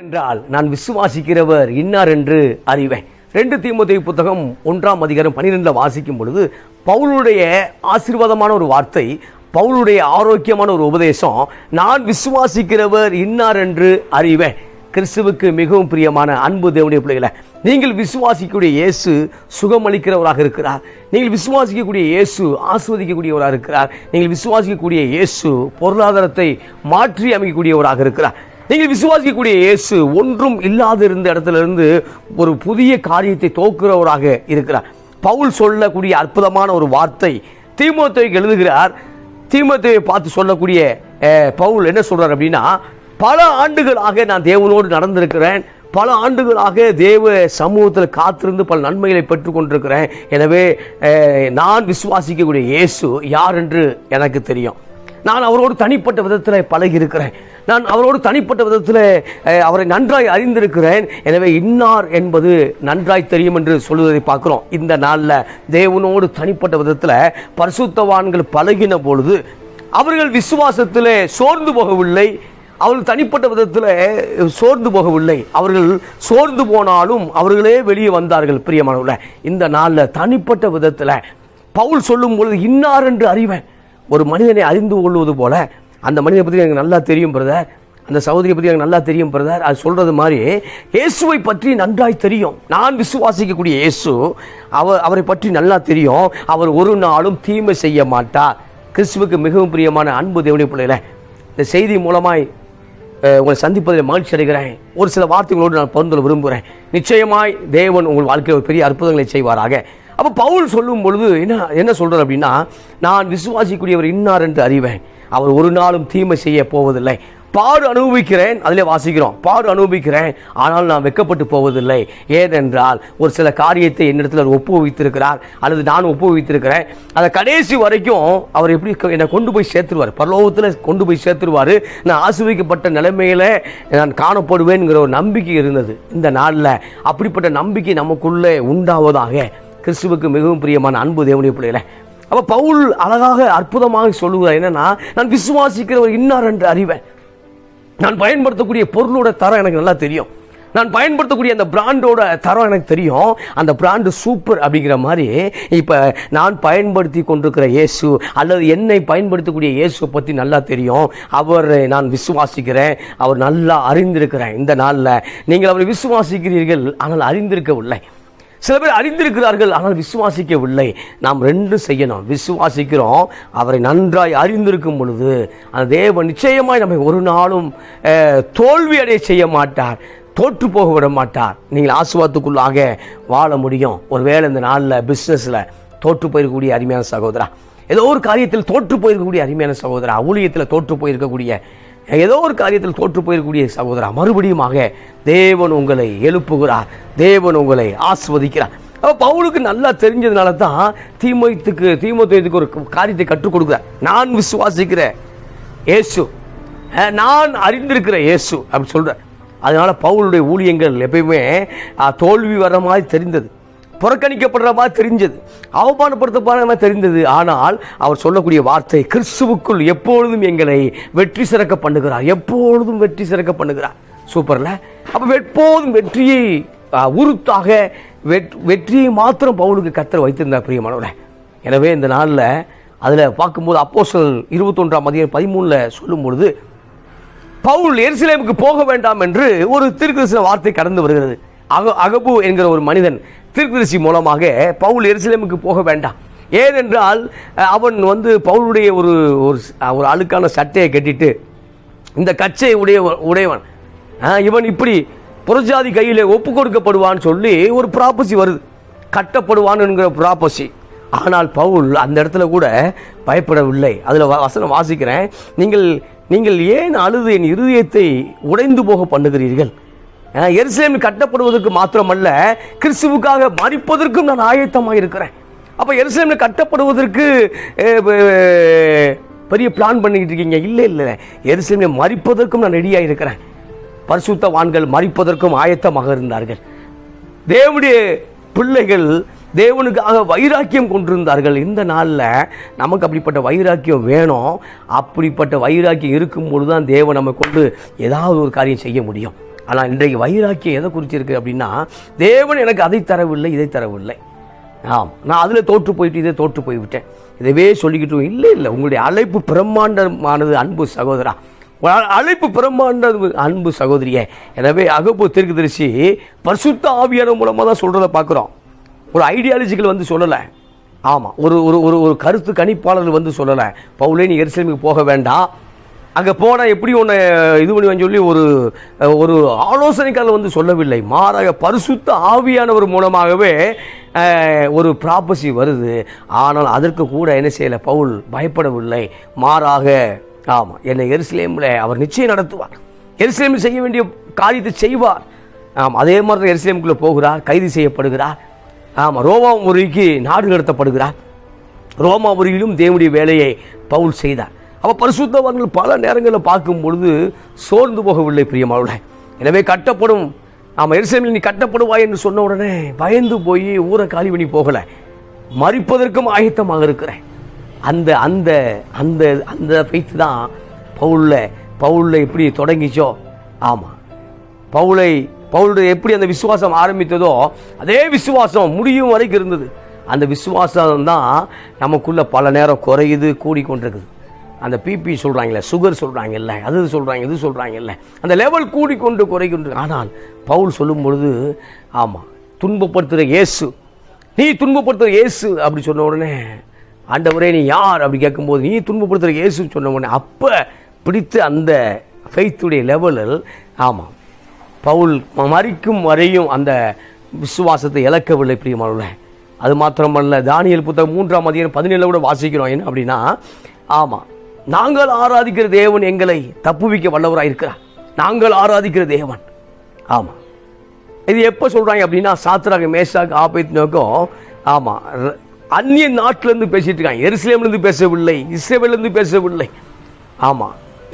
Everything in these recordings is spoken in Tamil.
என்றால் நான் விசுவாசிக்கிறவர் இன்னார் என்று அறிவேன். 2 தீமோத்தேயு புத்தகம் 1ஆம் அதிகாரம் 12 வாசிக்கும் பொழுது பவுலுடைய ஆசீர்வாதமான ஒரு வார்த்தை, பவுலுடைய ஆரோக்கியமான ஒரு உபதேசம், நான் விசுவாசிக்கிறவர் இன்னார் என்று அறிவேன். கிறிஸ்துவுக்கு மிகவும் பிரியமான அன்பு தேவனுடைய பிள்ளைகளை, நீங்கள் விசுவாசிக்கக்கூடிய இயேசு சுகமளிக்கிறவராக இருக்கிறார். நீங்கள் விசுவாசிக்கக்கூடிய இயேசு ஆஸ்வதிக்கக்கூடியவராக இருக்கிறார். நீங்கள் விசுவாசிக்கக்கூடிய இயேசு பொருளாதாரத்தை மாற்றி அமைக்கக்கூடியவராக இருக்கிறார். நீங்கள் விசுவாசிக்கக்கூடிய இயேசு ஒன்றும் இல்லாத இருந்த இடத்திலிருந்து ஒரு புதிய காரியத்தை துவக்குறவராக இருக்கிறார். பவுல் சொல்லக்கூடிய அற்புதமான ஒரு வார்த்தை தீமோத்தேயுக்கு எழுதுகிறார். தீமோத்தேயுவை பார்த்து சொல்லக்கூடிய பவுல் என்ன சொல்றார் அப்படின்னா, பல ஆண்டுகளாக நான் தேவனோடு நடந்திருக்கிறேன், பல ஆண்டுகளாக தேவ சமூகத்தில் காத்திருந்து பல நன்மைகளை பெற்றுக்கொண்டிருக்கிறேன். எனவே நான் விசுவாசிக்கக்கூடிய இயேசு யார் என்று எனக்கு தெரியும். நான் அவரோடு தனிப்பட்ட விதத்தில் பழகி இருக்கிறேன். நான் அவரோடு தனிப்பட்ட விதத்தில் அவரை நன்றாய் அறிந்திருக்கிறேன். எனவே இன்னார் என்பது நன்றாய் தெரியும் என்று சொல்வதை பார்க்கிறோம். இந்த நாளில் தேவனோடு தனிப்பட்ட விதத்தில் பரிசுத்தவான்கள் பழகின பொழுது அவர்கள் விசுவாசத்தில் சோர்ந்து போகவில்லை. அவர்கள் தனிப்பட்ட விதத்தில் சோர்ந்து போகவில்லை. அவர்கள் சோர்ந்து போனாலும் அவர்களே வெளியே வந்தார்கள். பிரியமானவர்களே, இந்த நாளில் தனிப்பட்ட விதத்தில் பவுல் சொல்லும் பொழுது இன்னார் என்று அறிவேன். ஒரு மனிதனை அறிந்து கொள்வது போல, அந்த மனிதனை பற்றி எனக்கு நல்லா தெரியும் பிரதர், அந்த சகோதரியை பற்றி எனக்கு நல்லா தெரியும் பிரதர், அது சொல்கிறது மாதிரி இயேசுவை பற்றி நன்றாய் தெரியும். நான் விசுவாசிக்கக்கூடிய இயேசு அவரை பற்றி நல்லா தெரியும். அவர் ஒரு நாளும் தீமை செய்ய மாட்டார். கிறிஸ்துவுக்கு மிகவும் பிரியமான அன்பு தேவனுடைய பிள்ளைகளை, இந்த செய்தி மூலமாய் உங்களை சந்திப்பதில் மகிழ்ச்சி அடைகிறேன். ஒரு சில வார்த்தைகளோடு நான் பகிர்ந்து விரும்புகிறேன். நிச்சயமாய் தேவன் உங்கள் வாழ்க்கையில் ஒரு பெரிய அற்புதங்களை செய்வாராக. அப்போ பவுல் சொல்லும் பொழுது என்ன சொல்றார் அப்படின்னா, நான் விசுவாசிக்கூடியவர் இன்னார் என்று அறிவேன், அவர் ஒரு நாளும் தீமை செய்ய போவதில்லை. பாடு அனுபவிக்கிறேன், அதிலே வாசிக்கிறோம், பாடு அனுபவிக்கிறேன், ஆனால் நான் வெட்கப்பட்டு போவதில்லை. ஏனென்றால் ஒரு சில காரியத்தை என்னிடத்தில் ஒப்புவித்திருக்கிறார், அல்லது நான் ஒப்புவித்திருக்கிறேன். அதை கடைசி வரைக்கும் அவர் எப்படி என்னை கொண்டு போய் சேர்த்துருவார், பரலோகத்தில் கொண்டு போய் சேர்த்துருவார். நான் ஆசீர்வதிக்கப்பட்ட நிலைமையில நான் காணப்படுவேன்கிற ஒரு நம்பிக்கை இருந்தது. இந்த நாளில் அப்படிப்பட்ட நம்பிக்கை நமக்குள்ளே உண்டாவதாக. கிறிஸ்துவுக்கு மிகவும் பிரியமான அன்பு தேவனுடைய பிள்ளைகளை, அப்போ பவுல் அழகாக அற்புதமாக சொல்லுகிறார். என்னன்னா, நான் விசுவாசிக்கிறவர் இன்னார் என்று அறிவேன். நான் பயன்படுத்தக்கூடிய பொருளோட தரம் எனக்கு நல்லா தெரியும். நான் பயன்படுத்தக்கூடிய அந்த பிராண்டோட தரம் எனக்கு தெரியும். அந்த பிராண்டு சூப்பர் அப்படிங்கிற மாதிரி இப்போ நான் பயன்படுத்தி கொண்டிருக்கிற இயேசு அல்லது என்னை பயன்படுத்தக்கூடிய இயேசுவை பற்றி நல்லா தெரியும். அவரை நான் விசுவாசிக்கிறேன், அவர் நல்லா அறிந்திருக்கிறேன். இந்த நாளில் நீங்கள் அவரை விசுவாசிக்கிறீர்கள், ஆனால் அறிந்திருக்கவில்லை. சில பேர் அறிந்திருக்கிறார்கள், ஆனால் விசுவாசிக்கவில்லை. நாம் ரெண்டும் செய்யணும். விசுவாசிக்கிறோம், அவரை நன்றாய் அறிந்திருக்கும் பொழுது அந்த தேவன் நிச்சயமாய் நம்மை ஒரு நாளும் தோல்வி அடைய செய்ய மாட்டார், தோற்று போக விட மாட்டார். நீங்கள் ஆசீர்வாதத்துக்குள்ளாக வாழ முடியும். ஒருவேளை இந்த நாளில் பிஸ்னஸில் தோற்று போயிருக்கக்கூடிய அருமையான சகோதரா, ஏதோ ஒரு காரியத்தில் தோற்று போயிருக்கக்கூடிய அருமையான சகோதரா, ஊழியத்தில் தோற்று போயிருக்கக்கூடிய ஏதோ ஒரு காரியத்தில் தோற்று போயிருக்கக்கூடிய சகோதரா, மறுபடியுமாக தேவன் உங்களை எழுப்புகிறார், தேவன் உங்களை ஆஸ்வதிக்கிறார். அப்போ பவுலுக்கு நல்லா தெரிஞ்சதுனால தான் தீமோத்தேயுக்கு ஒரு காரியத்தை கற்றுக் கொடுக்கிறார். நான் விசுவாசிக்கிற இயேசு, நான் அறிந்திருக்கிற இயேசு அப்படி சொல்றார். அதனால பவுலுடைய ஊழியங்கள் எப்பயுமே தோல்வி வர்ற மாதிரி தெரிந்தது, புறக்கணிக்கப்படுற மாதிரி தெரிஞ்சது, அவமானப்படுத்தப்படுற மாதிரி தெரிந்தது. ஆனால் அவர் சொல்லக்கூடிய வார்த்தை, கிறிஸ்துவுக்குள் எப்பொழுதும் எங்களை வெற்றி சிறக்க பண்ணுகிறார், எப்பொழுதும் வெற்றி சிறக்க பண்ணுகிறார். சூப்பர்ல. அப்போ எப்போதும் வெற்றியை உறுத்தாக வெற்றியை மாத்திரம் பவுலுக்கு கர்த்தர் வைத்திருந்தார். பிரியமானவரே, எனவே இந்த நாளில் அதில் பார்க்கும்போது அப்போஸ்தலர் 21ஆம் அதிகாரம் 13 சொல்லும் பொழுது, பவுல் எருசலேமுக்கு போக வேண்டாம் என்று ஒரு தீர்க்கதரிசன வார்த்தை கடந்து வருகிறது. அகபு என்கிற ஒரு மனிதன் தீர்க்கதரிசி மூலமாக பவுல் எருசலேமுக்கு போக வேண்டாம். ஏனென்றால் அவன் பவுலுடைய ஒரு அழுக்கான சட்டையை கட்டிட்டு, இந்த கச்சை உடையவன், இவன் இப்படி புறஜாதி கையில் ஒப்பு கொடுக்கப்படுவான்னு சொல்லி ஒரு ப்ராப்பசி வருது, கட்டப்படுவான் என்கிற ப்ராப்பசி. ஆனால் பவுல் அந்த இடத்துல கூட பயப்படவில்லை. அதில் வசனம் வாசிக்கிறேன், நீங்கள் ஏன் அழுது என் இருதயத்தை உடைந்து போக பண்ணுகிறீர்கள்? எருசலேமில் கட்டப்படுவதற்கு மாத்திரமல்ல, கிறிஸ்துவுக்காக மரிப்பதற்கும் நான் ஆயத்தமாக இருக்கிறேன். அப்போ எருசலேமில் கட்டப்படுவதற்கு பெரிய பிளான் பண்ணிக்கிட்டு இருக்கீங்க? இல்லை, எருசலேமில் மரிப்பதற்கும் நான் ரெடியாக இருக்கிறேன். பரிசுத்தவான்கள் மரிப்பதற்கும் ஆயத்தமாக இருந்தார்கள். தேவனுடைய பிள்ளைகள் தேவனுக்காக வைராக்கியம் கொண்டிருந்தார்கள். இந்த நாளில் நமக்கு அப்படிப்பட்ட வைராக்கியம் வேணும். அப்படிப்பட்ட வைராக்கியம் இருக்கும் பொழுது தான் தேவன் நம்ம கொண்டு ஏதாவது ஒரு காரியம் செய்ய முடியும். ஆனால் இன்றைக்கு வைராக்கியம் எதை குறிச்சிருக்கு அப்படின்னா, தேவன் எனக்கு அதை தரவில்லை, இதை தரவில்லை. நான் அதில் தோற்று போயிட்டு இதை தோற்று போய்விட்டேன், இதவே சொல்லிக்கிட்டு இல்லை. உங்களுடைய அழைப்பு பிரம்மாண்டமானது அன்பு சகோதரா, அழைப்பு பிரம்மாண்ட அன்பு சகோதரியே. எனவே அகப்பு தீர்க்கதரிசி பரிசுத்த ஆவியானவர் மூலமாக தான் சொல்கிறத பார்க்குறோம். ஒரு ஐடியாலஜிக்கல் வந்து சொல்லலை. ஒரு ஒரு ஒரு கருத்து கணிப்பாளர்கள் வந்து சொல்லலை, பவுலே நீ எருசலேமுக்கு போக வேண்டாம், அங்கே போனால் எப்படி ஒன்று இது பண்ணுவேன்னு சொல்லி ஒரு ஒரு ஆலோசனைக்காரர் வந்து சொல்லவில்லை. மாறாக பரிசுத்த ஆவியானவர் மூலமாகவே ஒரு ப்ராப்பசி வருது. ஆனால் அதற்கு கூட என்ன செய்யலை, பவுல் பயப்படவில்லை. மாறாக என்னை எருசலேமில் அவர் நிச்சயம் நடத்துவார், எருசலேமில் செய்ய வேண்டிய காரியத்தை செய்வார். அதே மாதிரி தான் எருசலேமுக்குள்ளே போகிறார், கைது செய்யப்படுகிறார். ரோமாபுரிக்கு நாடு கடத்தப்படுகிறார். ரோமாபுரியிலும் தேவனுடைய வேலையை பவுல் செய்தார். அப்போ பரிசுத்தவான்கள் பல நேரங்களில் பார்க்கும் பொழுது சோர்ந்து போகவில்லை பிரியமானவர்களே. எனவே கட்டப்படும் எருசலேமில் நீ கட்டப்படுவாய் என்று சொன்ன உடனே பயந்து போய் ஊரை காலி பண்ணி போகலை, மரிப்பதற்கும் ஆயத்தமாக இருக்கிறேன். அந்த அந்த அந்த அந்த ஃபெய்த் தான் பவுலில் எப்படி தொடங்கிச்சோ, பவுலுடைய எப்படி அந்த விசுவாசம் ஆரம்பித்ததோ அதே விசுவாசம் முடியும் வரைக்கும் இருந்தது. அந்த விசுவாசம் தான் நமக்குள்ள பல நேரம் குறையுது, கூடிக்கொண்டிருக்குது. அந்த பிபி சொல்கிறாங்கல்ல, சுகர் சொல்கிறாங்கல்ல, அது சொல்கிறாங்க, இது சொல்கிறாங்கல்ல, அந்த லெவல் கூடிக்கொண்டு குறைக்கொண்டு. ஆனால் பவுல் சொல்லும் பொழுது துன்பப்படுத்துகிற இயேசு, நீ துன்பப்படுத்துகிற இயேசு அப்படி சொன்ன உடனே, ஆண்டவரே நீ யார் அப்படி கேட்கும்போது, நீ துன்பப்படுத்துகிற இயேசு சொன்ன உடனே அப்போ பிடித்து அந்த ஃபெய்த்துடைய லெவலில் பவுல் மரிக்கும் வரையும் அந்த விசுவாசத்தை இழக்கவில்லை பிரியமானவர்களே. அது மாத்திரமல்ல, தானியேல் புத்தகம் 3ஆம் அதிகாரம் 17 கூட வாசிக்கிறோம். என்ன அப்படின்னா, நாங்கள் ஆராதிக்கிற தேவன் எங்களை தப்புவிக்க வல்லவராக இருக்கிறார். நாங்கள் ஆராதிக்கிற தேவன். இது எப்போ சொல்கிறாங்க அப்படின்னா, சாத்ராக் மேஷாக் ஆபேத்நேகோ அந்நிய நாட்டிலேருந்து பேசிட்டு இருக்காங்க, எருசலேம்லேருந்து பேசவில்லை, இஸ்ரவேலிருந்து பேசவில்லை.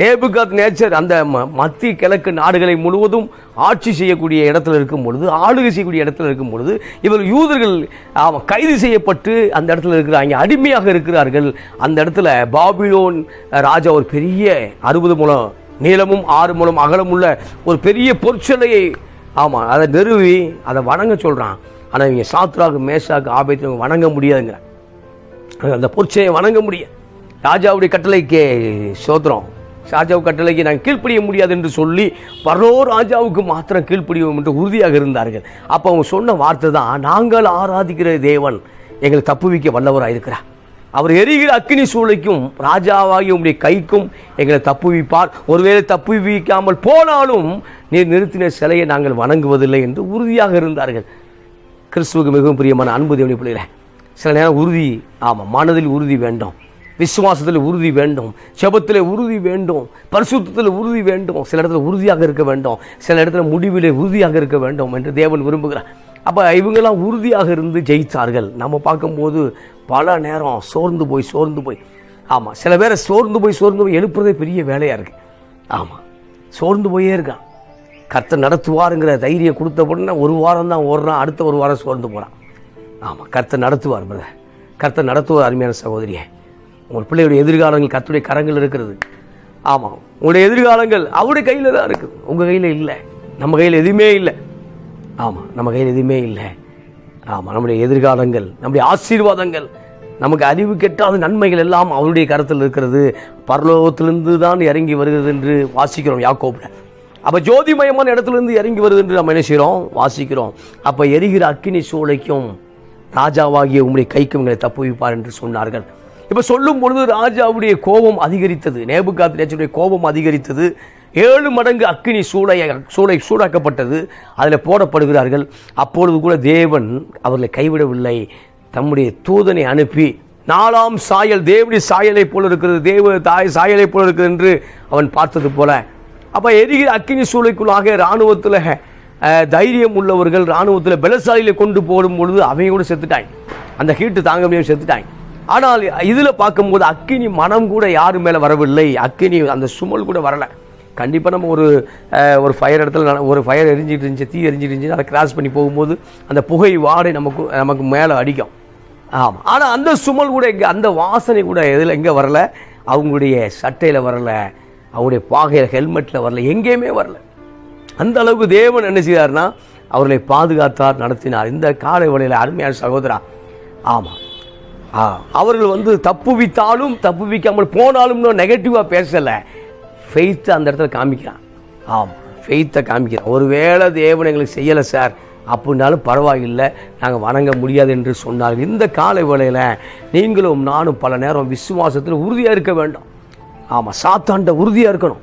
நேபுகாத்நேச்சர் அந்த மத்திய கிழக்கு நாடுகளை முழுவதும் ஆட்சி செய்யக்கூடிய இடத்துல இருக்கும் பொழுது, ஆளுகை செய்யக்கூடிய இடத்துல இருக்கும் பொழுது, இவர் யூதர்கள் கைது செய்யப்பட்டு அந்த இடத்துல இருக்கிறாங்க, அடிமையாக இருக்கிறார்கள். அந்த இடத்துல பாபிலோன் ராஜா ஒரு பெரிய 60 முழம் நீளமும் 6 முழம் அகலம் உள்ள ஒரு பெரிய பொற்சிலையை அதை நிறுவி அதை வணங்க சொல்கிறான். ஆனால் இவங்க சாத்ராக் மேஷாக் ஆபேத்நேகோ வணங்க முடியாதுங்கிற, அந்த பொற்சிலையை வணங்க முடியாது. ராஜாவுடைய கட்டளைக்கு சோத்திரம், ராஜாவு கட்டளைக்கு நாங்கள் கீழ்ப்படிய முடியாது என்று சொல்லி பரலோ ராஜாவுக்கு மாத்திரம் கீழ்ப்படிவோம் என்று உறுதியாக இருந்தார்கள். அப்போ அவங்க சொன்ன வார்த்தை தான், நாங்கள் ஆராதிக்கிற தேவன் எங்களை தப்புவிக்க வல்லவராக இருக்கிறார். அவர் எரிகிற அக்கினி சூளைக்கும் ராஜாவாகி உங்களுடைய கைக்கும் எங்களை தப்புவிப்பார். ஒருவேளை தப்புவிக்காமல் போனாலும் நீர் நிறுத்தின சிலையை நாங்கள் வணங்குவதில்லை என்று உறுதியாக இருந்தார்கள். கிறிஸ்துவுக்கு மிகவும் பிரியமான அன்பு தேவனுடைய பிள்ளைகளே, சில நேரம் உறுதி, மனதில் உறுதி வேண்டும், விசுவாசத்தில் உறுதி வேண்டும், செபத்தில் உறுதி வேண்டும், பரிசுத்தத்தில் உறுதி வேண்டும், சில இடத்துல உறுதியாக இருக்க வேண்டும், சில இடத்துல முடிவிலே உறுதியாக இருக்க வேண்டும் என்று தேவன் விரும்புகிறார். அப்போ இவங்கெல்லாம் உறுதியாக இருந்து ஜெயித்தார்கள். நம்ம பார்க்கும்போது பல நேரம் சோர்ந்து போய் சில பேரை சோர்ந்து போய் எழுப்புறதே பெரிய வேலையாக இருக்குது. சோர்ந்து போயே இருக்கான். கர்த்தர் நடத்துவாருங்கிற தைரியம் கொடுத்த உடனே ஒரு வாரம் தான் ஓடுறான், அடுத்த ஒரு வாரம் சோர்ந்து போகிறான். கர்த்தர் நடத்துவார் பிரதர், கர்த்தர் நடத்துவார். அருமையான சகோதரியே, உங்கள் பிள்ளையுடைய எதிர்காலங்கள் கர்த்தருடைய கரங்கள் இருக்கிறது. உங்களுடைய எதிர்காலங்கள் அவருடைய கையில் தான் இருக்குது, உங்கள் கையில் இல்லை. நம்ம கையில் எதுவுமே இல்லை. நம்ம கையில் எதுவுமே இல்லை. நம்முடைய எதிர்காலங்கள், நம்முடைய ஆசீர்வாதங்கள், நமக்கு அறிவு கெட்டாத நன்மைகள் எல்லாம் அவருடைய கரத்தில் இருக்கிறது. பரலோகத்திலிருந்து தான் இறங்கி வருகிறது என்று வாசிக்கிறோம் யாக்கோபில். அப்போ ஜோதிமயமான இடத்துலேருந்து இறங்கி வருது என்று நம்ம என்ன செய்கிறோம், வாசிக்கிறோம். அப்போ எரிகிற அக்கினி சூளைக்கும் ராஜாவாகிய உங்களுடைய கைக்கும் எங்களை தப்புவிப்பார் என்று சொன்னார்கள். இப்போ சொல்லும் பொழுது ராஜாவுடைய கோபம் அதிகரித்தது, நேபுகாத்நேச்சருடைய கோபம் அதிகரித்தது. 7 மடங்கு அக்கினி சூளை சூடாக்கப்பட்டது, அதில் போடப்படுகிறார்கள். அப்பொழுது கூட தேவன் அவர்களை கைவிடவில்லை. தம்முடைய தூதனை அனுப்பி 4ஆம் சாயல் தேவனுடைய சாயலை போல இருக்கிறது, தேவ தாய் சாயலை போல இருக்கிறது என்று அவன் பார்த்தது போல. அப்போ எரிகிற அக்கினி சூளைக்குள்ளாக இராணுவத்தில் தைரியம் உள்ளவர்கள், இராணுவத்தில் பலசாலியில் கொண்டு போடும் பொழுது அவங்க கூட செத்துட்டாங்க, அந்த ஹீட்டு தாங்க முடியாமல் செத்துட்டாங்க. ஆனால் இதில் பார்க்கும்போது அக்கினி மனம் கூட யாரு மேலே வரவில்லை, அக்கினி அந்த சுமல் கூட வரலை. கண்டிப்பாக நம்ம ஒரு ஃபயர் இடத்துல ஒரு ஃபயர் எரிஞ்சிட்டு இருந்துச்சு, தீ எரிஞ்சிட்டு இருந்துச்சு, அதை கிராஸ் பண்ணி போகும்போது அந்த புகை வாடை நமக்கு மேலே அடிக்கும். ஆனால் அந்த சுமல் கூட எங்கே, அந்த வாசனை கூட எதில் எங்கே வரலை, அவங்களுடைய சட்டையில் வரலை, அவங்களுடைய பாகையில் ஹெல்மெட்டில் வரல, எங்கேயுமே வரல. அந்த அளவுக்கு தேவன் என்ன செய்தார்னா அவர்களை பாதுகாத்தார், நடத்தினார். இந்த காலை வேளையில் அருமையான சகோதரா, ஆமாம், அவர்கள் தப்புவித்தாலும் தப்புவிக்காமல் போனாலும் நெகட்டிவாக பேசலை, ஃபெய்த்தை அந்த இடத்துல காமிக்கிறான். ஆமாம், ஃபெய்த்தை காமிக்கிறான். ஒருவேளை தேவன் எங்களுக்கு செய்யலை சார் அப்படின்னாலும் பரவாயில்லை, நாங்கள் வணங்க முடியாது என்று சொன்னார்கள். இந்த காலை வேளையில் நீங்களும் நானும் பல நேரம் விசுவாசத்தில் உறுதியாக இருக்க வேண்டும். ஆமாம், சாத்தாண்ட உறுதியாக இருக்கணும்.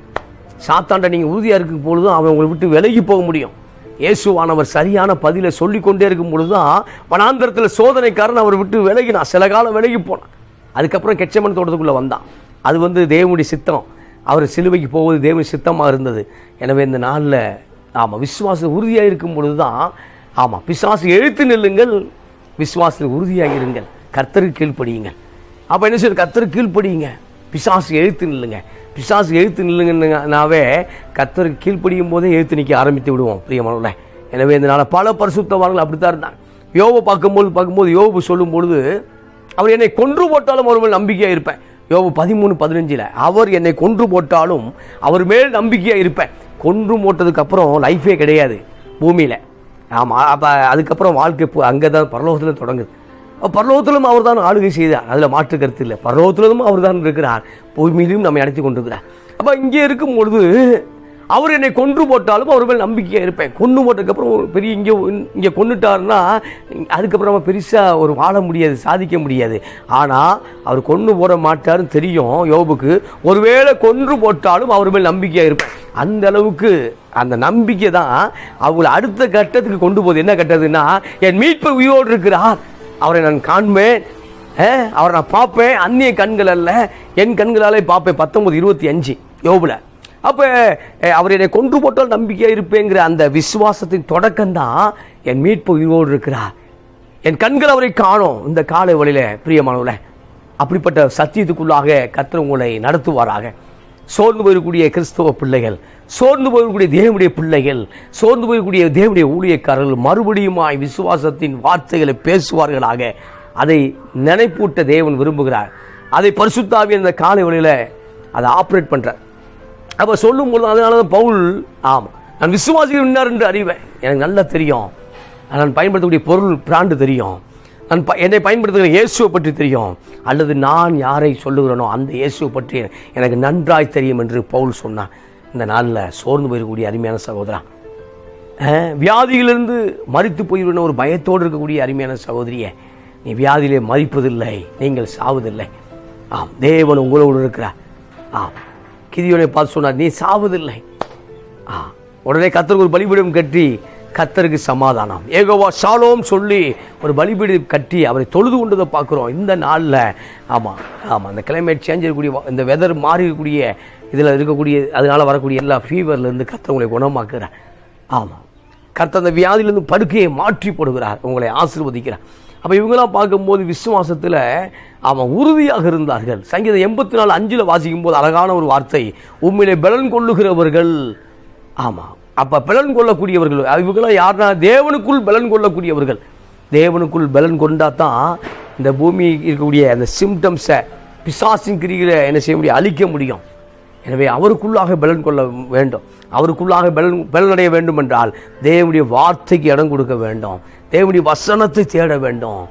சாத்தாண்ட நீங்கள் உறுதியாக இருக்கும் பொழுது தான் அவன் உங்களை விட்டு விலகி போக முடியும். இயேசுவானவர் சரியான பதிலை சொல்லிக்கொண்டே இருக்கும் பொழுது தான் வனாந்தரத்தில் சோதனைக்காரன் அவர் விட்டு விலகினான். சில காலம் விலகி போனான். அதுக்கப்புறம் கெச்சமன் தோட்டத்துக்குள்ளே வந்தான். அது தேவனுடைய சித்தம். அவர் சிலுவைக்கு போவது தேவனுடைய சித்தமாக இருந்தது. எனவே இந்த நாளில் ஆமாம், விசுவாசம் உறுதியாக இருக்கும் பொழுது தான் ஆமாம், பிசாசு எழுத்து நில்லுங்கள், விசுவாசத்தில் உறுதியாக இருங்கள், கர்த்தருக்கு கீழ்ப்படியுங்கள். அப்போ என்ன செய்ய, கர்த்தருக்கு கீழ்ப்படியுங்க, பிசாசு எழுத்து நில்லுங்க. பிசாசு எழுத்து நில்லுங்கன்னாவே கர்த்தருக்கு கீழ்ப்படியும் போதே எழுத்து நிற்க ஆரம்பித்து விடுவோம் பிரியமானவர்களே. எனவே இதனால் பல பரிசுத்தவான்கள் அப்படித்தான் இருந்தாங்க. யோபு பார்க்கும்போது யோபு சொல்லும் பொழுது, அவர் என்னை கொன்று போட்டாலும் அவர் மேல் நம்பிக்கையாக இருப்பேன். யோபு 13:15 அவர் என்னை கொன்று போட்டாலும் அவர் மேல் நம்பிக்கையாக இருப்பேன். கொன்று போட்டதுக்கப்புறம் லைஃபே கிடையாது பூமியில். ஆமாம், அப்போ அதுக்கப்புறம் வாழ்க்கை அங்கே தான் பரலோகத்தில் தொடங்குது. பரலோகத்திலும் அவர் தான் ஆளுகை செய்தார், அதில் மாற்று கருத்து இல்லை. பரலோகத்திலும் அவர் தான் இருக்கிறார், பூமியிலும் நம்மை நடத்தி கொண்டிருக்கிறார். அப்போ இங்கே இருக்கும் பொழுது அவர் என்னை கொன்று போட்டாலும் அவர் மேல் நம்பிக்கையாக இருப்பேன். கொன்று போட்டதுக்கப்புறம் ஒரு பெரிய இங்கே கொண்டுட்டாருன்னா அதுக்கப்புறம் நம்ம பெருசாக வாழ முடியாது, சாதிக்க முடியாது. ஆனால் அவர் கொன்று போட மாட்டாருன்னு தெரியும் யோபுக்கு. ஒருவேளை கொன்று போட்டாலும் அவர் மேல் நம்பிக்கையாக இருப்பேன். அந்த அளவுக்கு அந்த நம்பிக்கை தான் அவங்களை அடுத்த கட்டத்துக்கு கொண்டு போகுது. என்ன கட்டதுன்னா, என் மீட்பு உயிரோடு இருக்கிறார், அவரை நான் காண்பேன், அவரை நான் பார்ப்பேன், அந்நிய கண்கள் அல்ல என் கண்களாலே பார்ப்பேன். 19:25 யோபுல. அப்போ அவர் என்னை கொன்று போட்டால் நம்பிக்கையாக இருப்பேங்கிற அந்த விசுவாசத்தின் தொடக்கம்தான் என் மீட்பு உயிரோடு இருக்கிறார், என் கண்கள் அவரை காணும். இந்த காலை வழியில் பிரியமானவர்களே, அப்படிப்பட்ட சத்தியத்துக்குள்ளாக கர்த்தர் உங்களை நடத்துவாராக. சோர்ந்து போயிருக்கூடிய கிறிஸ்தவ பிள்ளைகள், சோர்ந்து போயிருக்கூடிய தேவனுடைய பிள்ளைகள், சோர்ந்து போயிருக்கூடிய தேவனுடைய ஊழியக்காரர்கள் மறுபடியுமாய் விசுவாசத்தின் வார்த்தைகளை பேசுவார்களாக. அதை நினைப்பூட்ட தேவன் விரும்புகிறார். அதை பரிசுத்த ஆவியானவர் இந்த காலை வழியில் அதை ஆப்ரேட் பண்ணுறார். அப்போ சொல்லும் பொழுது அதனால தான் பவுல், ஆமாம், நான் விசுவாசிகள் இன்னார் என்று அறிவேன், எனக்கு நல்லா தெரியும், நான் பயன்படுத்தக்கூடிய பொருள் பிராண்டு தெரியும், நான் என்னை பயன்படுத்துகிற இயேசுவை பற்றி தெரியும், அல்லது நான் யாரை சொல்லுகிறேனோ அந்த இயேசுவை பற்றி எனக்கு நன்றாய் தெரியும் என்று பவுல் சொன்னான். இந்த நாளில் சோர்ந்து போயிருக்கக்கூடிய அருமையான சகோதரா, வியாதியிலிருந்து மரித்து போயிருந்த ஒரு பயத்தோடு இருக்கக்கூடிய அருமையான சகோதரியை, நீ வியாதியிலே மரிப்பதில்லை, நீங்கள் சாவதில்லை. ஆம், தேவன் உங்களோடு இருக்கிறார். ஆம், கிதியோனை பார்த்து சொன்னார், நீ சாவதில்லை. உடனே கர்த்தருக்கு ஒரு பலிபீடம் கட்டி கர்த்தருக்கு சமாதானம், யெகோவா ஷாலோம் சொல்லி ஒரு பலிபீடம் கட்டி அவரை தொழுது கொண்டதை பார்க்குறோம் இந்த நாளில். ஆமாம் ஆமாம், அந்த கிளைமேட் சேஞ்ச் இருக்கக்கூடிய, இந்த வெதர் மாறி இருக்கக்கூடிய இதில் இருக்கக்கூடிய அதனால் வரக்கூடிய எல்லா ஃபீவர்லேருந்து கர்த்தர் உங்களை குணமாக்குறார். ஆமாம், கர்த்தர் அந்த வியாதியிலேருந்து படுக்கையை மாற்றி போடுகிறார், உங்களை ஆசீர்வதிக்கிறார். அப்போ இவங்களாம் பார்க்கும்போது விசுவாசத்தில் அவன் உறுதியாக இருந்தார்கள். சங்கீதம் 84:5 வாசிக்கும் போது அழகான ஒரு வார்த்தை, உண்மையிலே பலன் கொள்ளுகிறவர்கள். ஆமாம், அப்போ பலன் கொள்ளக்கூடியவர்கள் இவங்களாம் யாருன்னா தேவனுக்குள் பலன் கொள்ளக்கூடியவர்கள். தேவனுக்குள் பலன் கொண்டால் தான் இந்த பூமி இருக்கக்கூடிய அந்த சிம்டம்ஸை, பிசாசின் கிரிகளை என்ன செய்ய முடியும், அழிக்க முடியும். எனவே அவருக்குள்ளாக பலன் கொள்ள வேண்டும். அவருக்குள்ளாக பலனடைய வேண்டும் என்றால் தேவனுடைய வார்த்தைக்கு இடம் கொடுக்க வேண்டும், தேவனுடைய வசனத்தை தேட வேண்டும்,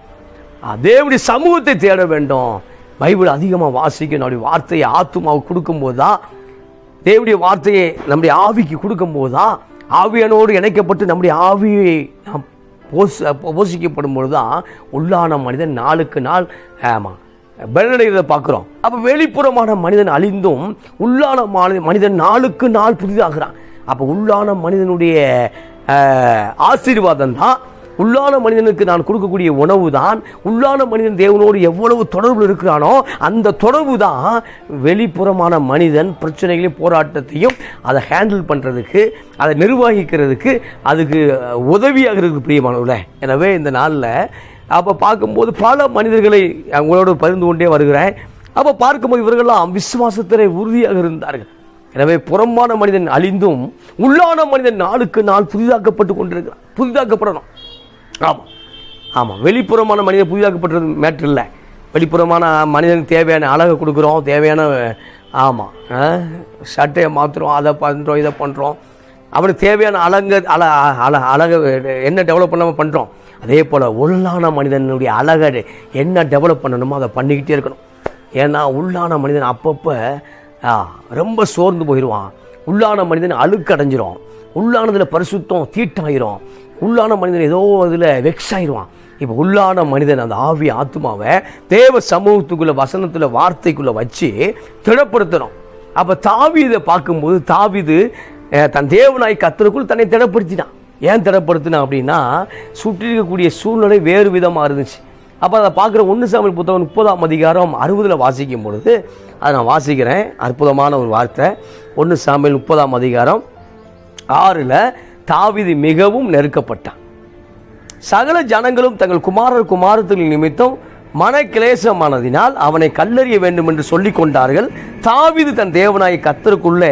தேவனுடைய சமூகத்தை தேட வேண்டும். பைபிள் அதிகமாக வாசிக்க நம்முடைய வார்த்தையை ஆத்துமாவுக்கு கொடுக்கும்போது தான், தேவனுடைய வார்த்தையை நம்முடைய ஆவிக்கு கொடுக்கும்போது தான், ஆவியனோடு இணைக்கப்பட்டு நம்முடைய ஆவியை நாம் போஷிக்கப்படும் பொழுது தான் உள்ளான மனிதன் நாளுக்கு நாள் பலனடைகிறத பார்க்குறோம். அப்போ வெளிப்புறமான மனிதன் அழிந்தும் உள்ளான மனிதன் நாளுக்கு நாள் புதிதாகிறான். அப்போ உள்ளான மனிதனுடைய ஆசீர்வாதம் தான், உள்ளான மனிதனுக்கு நான் கொடுக்கக்கூடிய உணவு தான், உள்ளான மனிதன் தேவனோடு எவ்வளவு தொடர்பு இருக்கிறானோ அந்த தொடர்பு தான் வெளிப்புறமான மனிதன் பிரச்சனைகளையும் போராட்டத்தையும் அதை ஹேண்டில் பண்ணுறதுக்கு, அதை நிர்வகிக்கிறதுக்கு, அதுக்கு உதவியாக இருக்குது பிரியமானவர்களே. எனவே இந்த நாளில் அப்போ பார்க்கும்போது பல மனிதர்களை அவங்களோடு பகிர்ந்து கொண்டே வருகிறேன். அப்போ பார்க்கும்போது இவர்களெல்லாம் விசுவாசத்திலே உறுதியாக இருந்தார்கள். எனவே புறம்பான மனிதன் அழிந்தும் உள்ளான மனிதன் நாளுக்கு நாள் புதிதாக்கப்பட்டு கொண்டிருக்கிறான், புதிதாக்கப்படணும். ஆமாம் ஆமாம், வெளிப்புறமான மனிதன் புதிதாக்கப்பட்டது மேட்ரு இல்லை. வெளிப்புறமான மனிதனுக்கு தேவையான அழகை கொடுக்குறோம், தேவையான ஆமாம் சட்டையை மாற்றுறோம், அதை பண்ணுறோம், இதை பண்ணுறோம், அவனுக்கு தேவையான அழகை என்ன டெவலப் பண்ணாமல் பண்ணுறோம். அதே போல் உள்ளான மனிதனுடைய அழகை என்ன டெவலப் பண்ணணுமோ அதை பண்ணிக்கிட்டே இருக்கணும். ஏன்னா உள்ளான மனிதன் அப்பப்போ ரொம்ப சோர்ந்து போயிடுவான். உள்ளான மனிதன் அழுக்கடைஞ்சிரும். உள்ளானதில் பரிசுத்தம் தீட்டாயிரும். உள்ளான மனிதன் ஏதோ இதில் வெக்ஸ் ஆயிடுவான். இப்போ உள்ளான மனிதன் அந்த ஆவி ஆத்மாவை தேவ சமூகத்துக்குள்ள வசனத்தில் வார்த்தைக்குள்ளே வச்சு திடப்படுத்தணும். அப்போ தாவீதை பார்க்கும்போது தாவீது தன் தேவனாய் கர்த்தருக்குள் தன்னை திடப்படுத்தினான். ஏன் திடப்படுத்தினான் அப்படின்னா சுற்றி இருக்கக்கூடிய சூழ்நிலை வேறு விதமாக இருந்துச்சு. அப்போ அதை பார்க்குற 1 சாமுவேல் புத்தகம் 30ஆம் அதிகாரம் 60 வாசிக்கும் பொழுது அதை நான் வாசிக்கிறேன். அற்புதமான ஒரு வார்த்தை. 1 சாமுவேல் 30ஆம் அதிகாரம் 6 தாவீது மிகவும் நெருக்கப்பட்டான். சகல ஜனங்களும் தங்கள் குமாரத்தின் நிமித்தம் மன கிளேசமானதினால் அவனை கல்லறிய வேண்டும் என்று சொல்லிக் கொண்டார்கள். தாவீது தன் தேவனாய கர்த்தருக்குள்ளே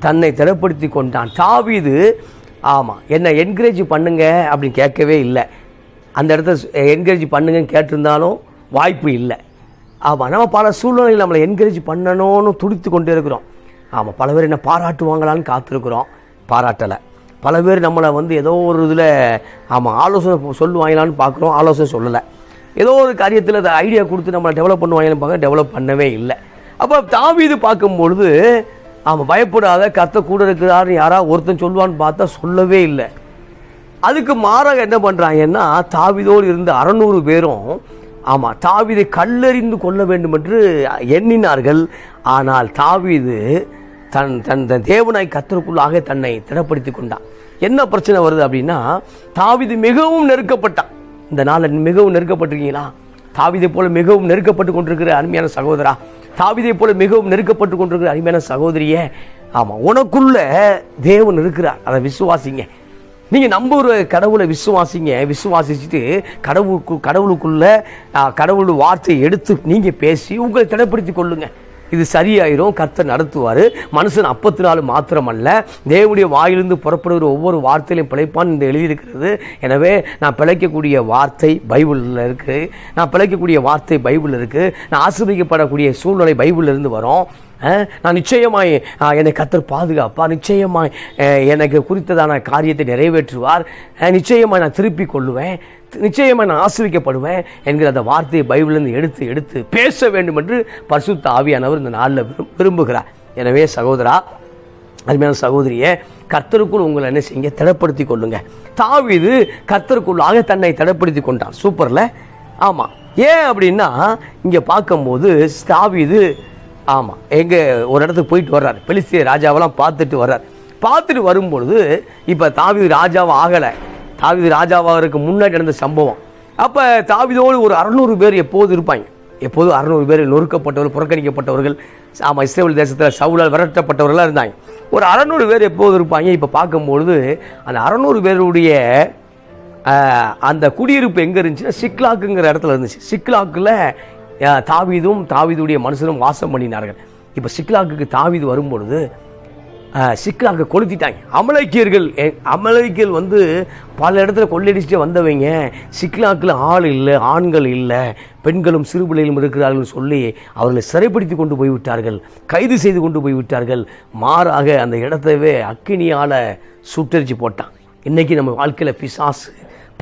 தன்னை திடப்படுத்தி கொண்டான். தாவீது என்னை என்கரேஜ் பண்ணுங்க அப்படின்னு கேட்கவே இல்லை. அந்த இடத்த என்கரேஜ் பண்ணுங்கன்னு கேட்டிருந்தாலும் வாய்ப்பு இல்லை. நம்ம பல சூழ்நிலையில் நம்மளை என்கரேஜ் பண்ணணும்னு துடித்து கொண்டே இருக்கிறோம். பல பேர் என்ன பாராட்டுவாங்களான்னு காத்திருக்கிறோம், பாராட்டலை. பல பேர் நம்மளை ஏதோ ஒரு இதில் ஆலோசனை சொல்லுவாங்களான்னு பார்க்குறோம், ஆலோசனை சொல்லலை. ஏதோ ஒரு காரியத்தில் அதை ஐடியா கொடுத்து நம்மளை டெவலப் பண்ணுவாங்கன்னு பார்க்க டெவலப் பண்ணவே இல்லை. அப்போ தாவீது பார்க்கும்பொழுது பயப்படாத கர்த்தர் கூட இருக்கிறாரு யாராவது ஒருத்தன் சொல்லுவான்னு பார்த்தா சொல்லவே இல்லை. அதுக்கு மாறாக என்ன பண்ணுறாங்கன்னா தாவீதோடு இருந்த 600 பேரும் தாவீதை கல்லெறிந்து கொள்ள வேண்டும் என்று எண்ணினார்கள். ஆனால் தாவீது தன் தேவனாய் கர்த்தருக்குள்ளாக தன்னை திடப்படுத்தி கொண்டான். என்ன பிரச்சனை வருது அப்படின்னா தாவீது மிகவும் நெருக்கப்பட்டான். இந்த நாளில் மிகவும் நெருக்கப்பட்டிருக்கீங்களா? தாவீதை போல மிகவும் நெருக்கப்பட்டு கொண்டிருக்கிற அருமையான சகோதரா, தாவீதை போல மிகவும் நெருக்கப்பட்டு கொண்டிருக்கிற அருமையான சகோதரியே, உனக்குள்ள தேவன் இருக்கிறார். அதை விசுவாசிங்க. நீங்க நம்புற கடவுளை விசுவாசிங்க. விசுவாசிச்சுட்டு கடவுளுக்குள்ள கடவுள் வார்த்தையை எடுத்து நீங்க பேசி உங்களை திடப்படுத்தி கொள்ளுங்க. இது சரியாயிரும். கர்த்தர் நடத்துவார். மனுஷன் 40 மாத்திரமல்ல, தேவனுடைய வாயிலிருந்து புறப்படுகிற ஒவ்வொரு வார்த்தையிலையும் பிழைப்பான் என்று எழுதியிருக்கிறது. எனவே நான் பிழைக்கக்கூடிய வார்த்தை பைபிளில் இருக்குது. நான் ஆசீர்வதிக்கப்படக்கூடிய சூழ்நிலை பைபிளில் இருந்து வரும். நான் நிச்சயமாய் என்னை கர்த்தர் பாதுகாப்பார். நிச்சயமாய் எனக்கு குறித்ததான காரியத்தை நிறைவேற்றுவார். நிச்சயமாய் நான் திருப்பி கொள்ளுவேன். நிச்சயமாக நான் ஆசீர்வதிக்கப்படுவேன் என்கிற அந்த வார்த்தையை பைபிளிலிருந்து எடுத்து பேச வேண்டும் என்று பரிசுத்த ஆவியானவர் இந்த நாளில் விரும்புகிறார். எனவே சகோதரா, அருமையான சகோதரியே, கர்த்தருக்குள் உங்களை என்ன செய்யுங்க, திடப்படுத்தி கொள்ளுங்க. தாவீது கர்த்தருக்குள்ளாக தன்னை திடப்படுத்தி கொண்டான். சூப்பர்ல. ஏன் அப்படின்னா இங்கே பார்க்கும்போது தாவீது எங்கே ஒரு இடத்துக்கு போயிட்டு வர்றார். பெலிஸ்திய ராஜாவெல்லாம் பார்த்துட்டு வரும்பொழுது இப்போ தாவீது ராஜாவும் ஆகலை. தாவீது ராஜாவாகிறதுக்கு முன்னாடி நடந்த சம்பவம். அப்போ தாவீதோடு ஒரு 600 பேர் எப்போது இருப்பாங்க. எப்போது 600 பேர் நொறுக்கப்பட்டவர்கள், புறக்கணிக்கப்பட்டவர்கள், இஸ்ரவேல் தேசத்தில் சவுலால் விரட்டப்பட்டவர்களாக இருந்தாங்க. ஒரு 600 பேர் எப்போது இருப்பாங்க. இப்போ பார்க்கும்பொழுது அந்த 600 பேருடைய அந்த குடியிருப்பு எங்கே இருந்துச்சுன்னா சிக்லாக்குங்கிற இடத்துல இருந்துச்சு. சிக்லாக்கில் தாவீதும் தாவீதுடைய மனுஷனும் வாசம் பண்ணினார்கள். இப்போ சிக்லாக்குக்கு தாவீது வரும்பொழுது சிக்லாக்கை கொளுத்திட்டாங்க. அமலேக்கியர்கள் பல இடத்துல கொள்ளையடிச்சுட்டு வந்தவங்க. சிக்லாக்கில் ஆள் இல்லை, ஆண்கள் இல்லை, பெண்களும் சிறுபிள்ளைகளும் இருக்கிறார்கள் சொல்லி அவர்களை சிறைப்படுத்தி கொண்டு போய்விட்டார்கள், கைது செய்து கொண்டு போய்விட்டார்கள். மாறாக அந்த இடத்தவே அக்கினியால் சுட்டரிச்சு போட்டான். இன்றைக்கி நம்ம வாழ்க்கையில் பிசாசு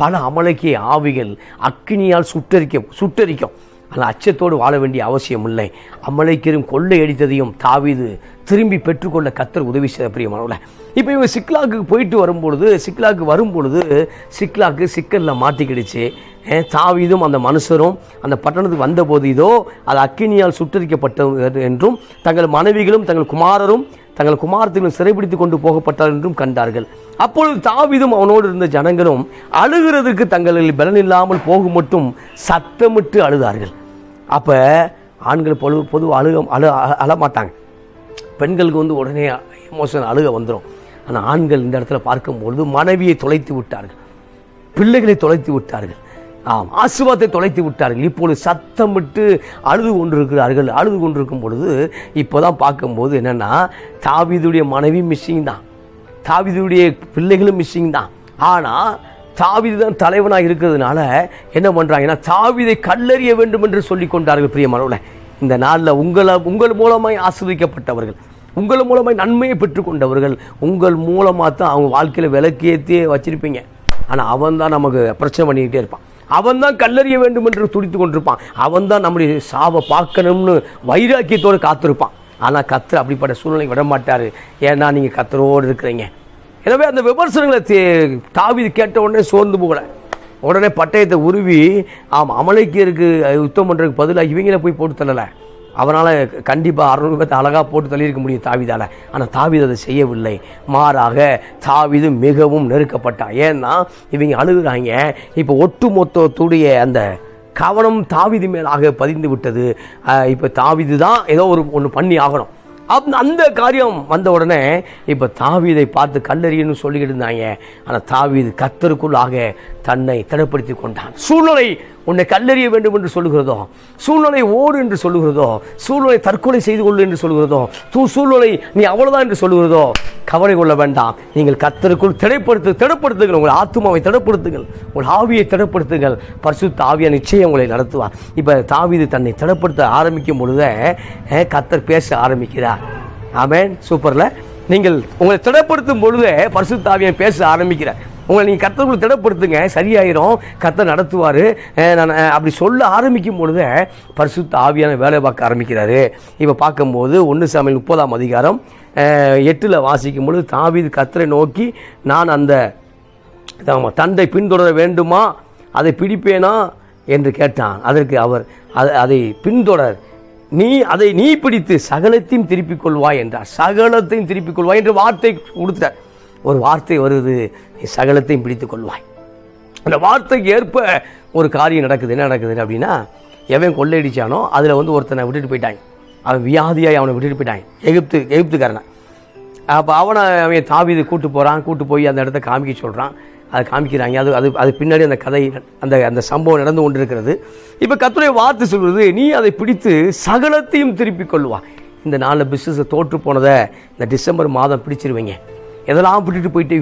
பல அமலேக்கிய ஆவிகள் அக்கினியால் சுட்டரிக்கும். ஆனால் அச்சத்தோடு வாழ வேண்டிய அவசியம் இல்லை. அமலேக்கியரும் கொள்ளையடித்ததையும் தாவீது திரும்பி பெற்றுக்கொள்ள கர்த்தர் உதவி செய்த பிரியமானவர்களே. இப்போ இவங்க சிக்லாக்கு போயிட்டு வரும்பொழுது சிக்லாக்கு சிக்கலில் மாட்டிக்கிடுச்சு. தாவீதும் அந்த மனுஷரும் அந்த பட்டணத்துக்கு வந்தபோது இதோ அது அக்கினியால் சுட்டரிக்கப்பட்டது என்றும் தங்கள் மனைவிகளும் தங்கள் குமாரத்திலும் சிறைப்பிடித்து கொண்டு போகப்பட்டார் என்றும் கண்டார்கள். அப்பொழுது தாவீதும் அவனோடு இருந்த ஜனங்களும் அழுகிறதுக்கு தங்களில் பலனில்லாமல் போகும் மட்டும் சத்தமிட்டு அழுதார்கள். அப்போ ஆண்கள் பொதுவாக அழமாட்டாங்க. பெண்களுக்கு உடனே எமோஷன் அழுக வந்துடும். ஆனால் ஆண்கள் இந்த இடத்துல பார்க்கும்பொழுது மனைவியை தொலைத்து விட்டார்கள், பிள்ளைகளை தொலைத்து விட்டார்கள், ஆசீர்வாதத்தை தொலைத்து விட்டார்கள். இப்பொழுது சத்தமிட்டு அழுது கொண்டிருக்கும் பொழுது இப்போதான் பார்க்கும்போது என்னன்னா தாவீதுடைய மனைவி மிஸ்ஸிங் தான், தாவீதுடைய பிள்ளைகளும் மிஸ்ஸிங் தான். ஆனால் தாவீது தான் தலைவனாக இருக்கிறதுனால என்ன பண்ணுறாங்கன்னா தாவீதை கல்லறிய வேண்டும் என்று சொல்லி கொண்டார்கள். பிரியமானவர்களே, இந்த நாளில் உங்கள் மூலமாய் ஆசீர்வதிக்கப்பட்டவர்கள், உங்கள் மூலமாக நன்மையை பெற்றுக்கொண்டவர்கள். உங்கள் மூலமாக தான் அவங்க வாழ்க்கையில் விளக்கேற்றியே வச்சிருப்பீங்க. ஆனால் அவன் தான் நமக்கு பிரச்சனை பண்ணிக்கிட்டே இருப்பான். அவன் தான் கல்லறிய வேண்டும் என்று துடித்து கொண்டிருப்பான். அவன் தான் நம்முடைய சாவை பார்க்கணும்னு வைராக்கியத்தோடு காத்திருப்பான். ஆனால் கர்த்தர் அப்படிப்பட்ட சூழ்நிலை விட மாட்டார். ஏன்னா நீங்கள் கர்த்தரோடு இருக்கிறீங்க. எனவே அந்த விமர்சனங்களை தாவீது கேட்ட உடனே சோர்ந்து போகலை. உடனே பட்டயத்தை உருவி அமலேக்கியருக்கு யுத்தம் பண்ணுறதுக்கு பதிலாக இவங்கள போய் போட்டு தள்ளலை. அவனால் கண்டிப்பாக 600 பேர்த்தை அழகாக போட்டு தள்ளியிருக்க முடியும் தாவீதால். ஆனால் தாவீது அதை செய்யவில்லை. மாறாக தாவீது மிகவும் நெருக்கப்பட்டான். ஏன்னா இவங்க அழுகுறாங்க. இப்போ ஒட்டுமொத்தத்துடைய அந்த கவனம் தாவீது மேலாக பதிந்து விட்டது. இப்போ தாவீது தான் ஏதோ ஒன்று பண்ணி ஆகணும். அந்த காரியம் வந்த உடனே இப்போ தாவீதை பார்த்து கல்லறியன்னு சொல்லிக்கிட்டு இருந்தாங்க. ஆனால் தாவீது கர்த்தருக்குள்ளாக தன்னை திடப்படுத்தி கொண்டான். சூழ்நிலை உன்னை கல்லறிய வேண்டும் என்று சொல்லுகிறதோ, சூழ்நிலை ஓடு என்று சொல்லுகிறதோ, சூழ்நிலை தற்கொலை செய்து கொள்ளு என்று சொல்லுகிறதோ, சூழ்நிலை நீ அவ்வளவுதான் என்று சொல்லுகிறதோ, கவலை கொள்ள வேண்டாம். நீங்கள் கர்த்தருக்குள் திடப்படுத்துங்கள். உங்கள் ஆத்துமாவை திடப்படுத்துங்கள், உங்கள் ஆவியை திடப்படுத்துங்கள். பரிசுத்த ஆவியான நிச்சயம் உங்களை நடத்துவார். இப்போ தாவீது தன்னை திடப்படுத்த ஆரம்பிக்கும் பொழுது கர்த்தர் பேச ஆரம்பிக்கிறார். ஆமென். சூப்பர்ல. நீங்கள் உங்களை திடப்படுத்தும் பொழுது பரிசுத்த ஆவியான் பேச ஆரம்பிக்கிறார். உங்களை நீங்கள் கர்த்தருக்குள்ள திடப்படுத்துங்க, சரியாயிரும், கர்த்தர் நடத்துவார். நான் அப்படி சொல்ல ஆரம்பிக்கும் பொழுது பரிசுத்த ஆவியான வேலை பார்க்க ஆரம்பிக்கிறாரு. இப்போ பார்க்கும்போது 1 சாமுவேல் 30ஆம் அதிகாரம் 8 வாசிக்கும் பொழுது தாவீது கர்த்தரை நோக்கி, நான் அந்த தந்தை பின்தொடர வேண்டுமா, அதை பிடிப்பேனா என்று கேட்டான். அதற்கு அவர் அதை பின்தொடர், அதை நீ பிடித்து சகலத்தையும் திருப்பிக் கொள்வாய் என்றார். சகலத்தையும் திருப்பிக் கொள்வாய் என்று வார்த்தை கொடுத்தார். ஒரு வார்த்தை வருது, சகலத்தையும் பிடித்துக் கொள்வாய். அந்த வார்த்தைக்கு ஏற்ப ஒரு காரியம் நடக்குது. என்ன நடக்குது அப்படின்னா, எவன் கொள்ளையடிச்சானோ அதில் ஒருத்தனை விட்டுட்டு போயிட்டாங்க. அவன் வியாதியாய் அவனை விட்டுட்டு போயிட்டாங்க, எகிப்துக்காரனை. அப்போ அவன் தாவீது கூட்டு போய் அந்த இடத்த காமிக்க சொல்கிறான். அதை காமிக்கிறாங்க. அது பின்னாடி அந்த கதை அந்த சம்பவம் நடந்து கொண்டிருக்கிறது. இப்போ கர்த்தருடைய வார்த்தை சொல்கிறது, நீ அதை பிடித்து சகலத்தையும் திருப்பிக் கொள்வா. இந்த 4 பிஸ்னஸை தோற்று போனதை இந்த டிசம்பர் மாதம் பிடிச்சிருவீங்க. எதெல்லாம் விட்டுட்டு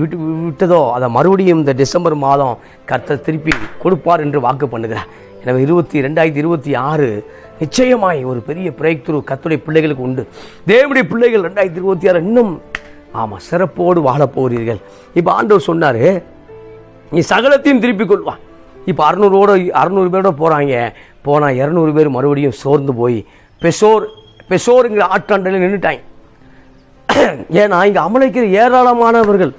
விட்டதோ அதை மறுபடியும் இந்த டிசம்பர் மாதம் கர்த்தர் திருப்பி கொடுப்பார் என்று வாக்கு பண்ணுகிறார். எனவே 2026 நிச்சயமாய் ஒரு பெரிய பிரேக் த்ரூ கர்த்தருடைய பிள்ளைகளுக்கு உண்டு. தேவனுடைய பிள்ளைகள் 2026 இன்னும் சிறப்போடு வாழப் போகிறீர்கள். இப்போ ஆண்டவர் சொன்னார், நீ சகலத்தையும் திருப்பிக் கொள்வான். இப்போ 600 பேரோட போனால் 200 பேர் மறுபடியும் சோர்ந்து போய் பெசோருங்கிற ஆட்காண்டலில் நின்றுட்டாங்க. ஏன்னா இங்கே அமலேக்கிற ஏராளமானவர்கள்.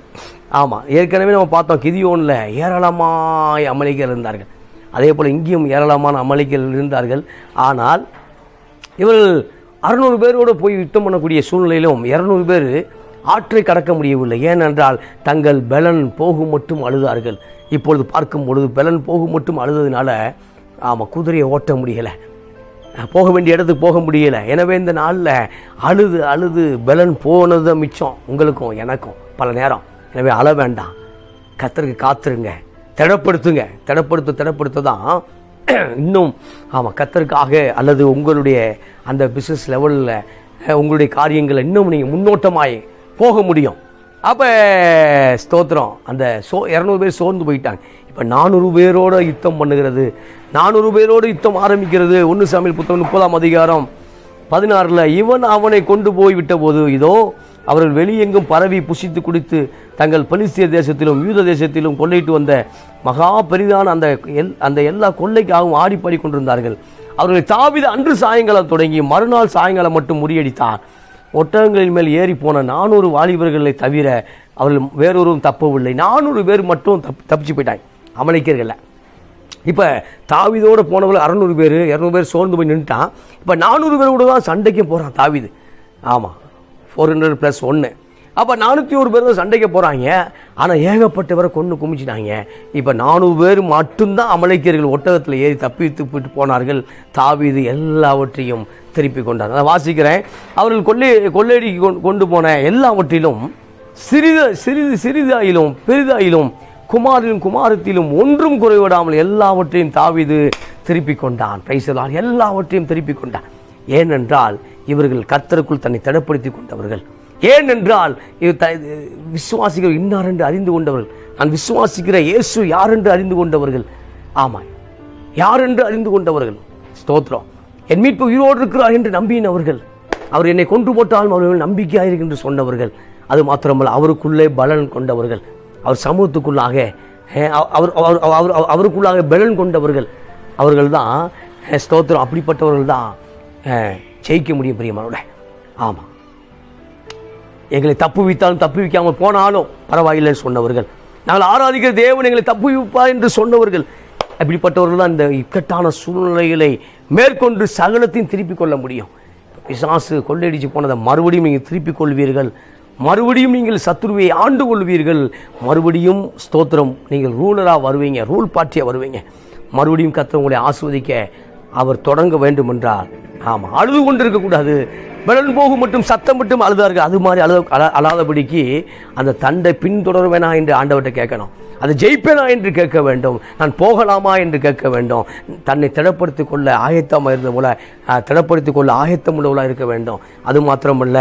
ஏற்கனவே நம்ம பார்த்தோம், கிதியோனில் ஏராளமாய் அமலேக்கியர் இருந்தார்கள். அதே போல் இங்கேயும் ஏராளமான அமலேக்கியர்கள் இருந்தார்கள். ஆனால் இவர்கள் 600 பேரோடு போய் யுத்தம் பண்ணக்கூடிய சூழ்நிலையிலும் 200 பேர் ஆற்றை கடக்க முடியவில்லை. ஏனென்றால் தங்கள் பலன் போகும் மட்டும் அழுதார்கள். இப்பொழுது பார்க்கும் பொழுது பலன் போகும் மட்டும் அழுததுனால குதிரையை ஓட்ட முடியலை, போக வேண்டிய இடத்துக்கு போக முடியலை. எனவே இந்த நாளில் அழுது பலன் போனது மிச்சம் உங்களுக்கும் எனக்கும் பல நேரம். எனவே அழ வேண்டாம், கர்த்தருக்கு காத்துருங்க, திடப்படுத்த தான் இன்னும் கர்த்தருக்காக அல்லது உங்களுடைய அந்த பிஸ்னஸ் லெவலில் உங்களுடைய காரியங்களை இன்னும் நீங்கள் முன்னோட்டமாய் போக முடியும். அப்போ ஸ்தோத்திரம். அந்த 200 பேர் சோர்ந்து போயிட்டாங்க. இப்போ 400 பேரோட யுத்தம் பண்ணுகிறது, 400 பேரோடு யுத்தம் ஆரம்பிக்கிறது. 1 சாமுவேல் 30ஆம் அதிகாரம் 16 இவன் அவனை கொண்டு போய் விட்ட போது இதோ அவர்கள் வெளியெங்கும் பரவி புசித்து குடித்து தங்கள் பெலிஸ்திய தேசத்திலும் யூத தேசத்திலும் கொள்ளையிட்டு வந்த மகா பெரிதான அந்த எல்லா கொள்ளைக்காகவும் ஆடிப்பாடி கொண்டிருந்தார்கள். அவர்களை தாவீது அன்று சாயங்காலம் தொடங்கி மறுநாள் சாயங்காலம் மட்டும் முறியடித்தார். ஒட்டகங்களின் மேல் ஏறி போன 400 வாலிபர்களை தவிர அவர்கள் வேறொருவரும் தப்பவில்லை. 400 பேர் மட்டும் தப்பிச்சு போயிட்டாங்க அமலேக்கியர்கள். இப்போ தாவீதோடு போனவர்கள் 600 பேர், 200 பேர் சோர்ந்து போய் நின்றுட்டான். இப்போ 400 பேர் கூட தான் சண்டைக்கு போகிறான் தாவீது. 400 + 1. அப்போ 401 பேர் தான் சண்டைக்கு போகிறாங்க. ஆனால் ஏகப்பட்டவரை கொண்டு குமிச்சிட்டாங்க. இப்போ 400 பேர் மட்டும்தான் அமலேக்கியர்கள் ஒட்டகத்தில் ஏறி தப்பித்து போயிட்டு போனார்கள். தாவீது எல்லாவற்றையும் திருப்பி கொண்டார். நான் வாசிக்கிறேன். அவர்கள் கொள்ளையடி கொண்டு போன எல்லாவற்றிலும் சிறிதாயிலும் பெரிதாயிலும் குமாரிலும் குமாரத்திலும் ஒன்றும் குறைவிடாமல் எல்லாவற்றையும் தாவீது திருப்பி கொண்டான். பிரைஸ், எல்லாவற்றையும் திருப்பி கொண்டான். ஏனென்றால் இவர்கள் கர்த்தருக்குள் தன்னை திடப்படுத்தி கொண்டவர்கள். ஏனென்றால் விசுவாசிகள் இன்னார் என்று அறிந்து கொண்டவர்கள். நான் விசுவாசிக்கிற இயேசு யார் என்று அறிந்து கொண்டவர்கள். யார் என்று அறிந்து கொண்டவர்கள். ஸ்தோத்திரம். என் மீட்பு உயிரோடு இருக்கிறார் என்று நம்பினவர்கள். அவர் என்னை கொன்று போட்டாலும் அவர்கள் நம்பிக்கையாக என்று சொன்னவர்கள், அது மாத்திரமல்ல அவருக்குள்ளே பலன் கொண்டவர்கள், அவர் சமூகத்துக்குள்ளாக அவருக்குள்ளாக பலன் கொண்டவர்கள், அவர்கள் தான் ஸ்தோத்திரம். அப்படிப்பட்டவர்கள் தான் ஜெயிக்க முடியும் பிரியமானவர்களே. ஆமாம், எங்களை தப்புவித்தாலும் தப்புவிக்காமல் போனாலும் பரவாயில்லைன்னு சொன்னவர்கள், நாங்கள் ஆராதிக்கிற தேவன் எங்களை தப்புவிப்பார் என்று சொன்னவர்கள், அப்படிப்பட்டவர்கள் தான் இந்த இக்கட்டான சூழ்நிலைகளை மேற்கொண்டு சகலத்தையும் திருப்பிக் கொள்ள முடியும். பிசாசு கொள்ளையடிச்சு போனதை மறுபடியும் நீங்கள் திருப்பிக் கொள்வீர்கள், மறுபடியும் நீங்கள் சத்துருவை ஆண்டு கொள்வீர்கள், மறுபடியும் ஸ்தோத்திரம் நீங்கள் ரூலராக வருவீங்க, ரூல் பார்ட்டியாக வருவீங்க. மறுபடியும் கர்த்தர் உங்களை ஆஸ்வதிக்க அவர் தொடங்க வேண்டும் என்றால், ஆமாம், அழுது கொண்டு இருக்கக்கூடாது. பலன் போகும் மட்டும் சத்தம் மட்டும் அழுதார்கள், அது மாதிரி அழாதபடிக்கு அந்த தண்டை பின்தொடர்வேனா என்று ஆண்டவர்கிட்ட கேட்கணும். அதை ஜெயிப்பேனா என்று கேட்க வேண்டும், நான் போகலாமா என்று கேட்க வேண்டும். தன்னை திடப்படுத்திக் கொள்ள ஆயத்தமாக இருந்த போல திடப்படுத்திக் கொள்ள ஆயத்தம் உள்ளவளாக இருக்க வேண்டும். அது மாத்திரமல்ல,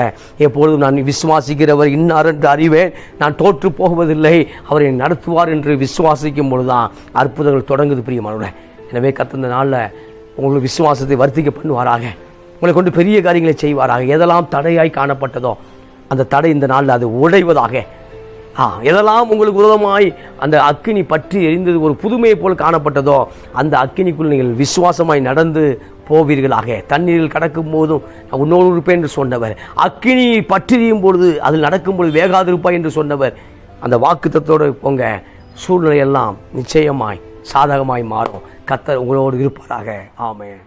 எப்பொழுதும் நான் விசுவாசிக்கிறவர் இன்னார் என்று அறிவேன், நான் தோற்று போகுவதில்லை, அவரை நடத்துவார் என்று விசுவாசிக்கும் பொழுதுதான் அற்புதங்கள் தொடங்குது பிரியமானவர்களே. எனவே கர்த்தர் இந்த நாளில் உங்களுக்கு விசுவாசத்தை வர்த்திக்க பண்ணுவாராக, உங்களை கொண்டு பெரிய காரியங்களை செய்வாராக. எதெல்லாம் தடையாய் காணப்பட்டதோ அந்த தடை இந்த நாளில் அது உடைவதாக. எதெல்லாம் உங்களுக்கு விரோதமாய் அந்த அக்கினி பற்றி எரிந்தது ஒரு புதுமையை போல் காணப்பட்டதோ அந்த அக்கினிக்குள் நீங்கள் விசுவாசமாய் நடந்து போவீர்களாக. தண்ணீரில் கடக்கும் போதும் உன்னோடு இருப்பேன் என்று சொன்னவர், அக்கினி பற்றியும் பொழுது அதில் நடக்கும் பொழுது வேகாதிருப்பாய் என்று சொன்னவர், அந்த வாக்குத்தத்தோடு போங்க, சூழ்நிலையெல்லாம் நிச்சயமாய் சாதகமாய் மாறும். கர்த்தர் உங்களோடு இருப்பாராக. ஆமென்.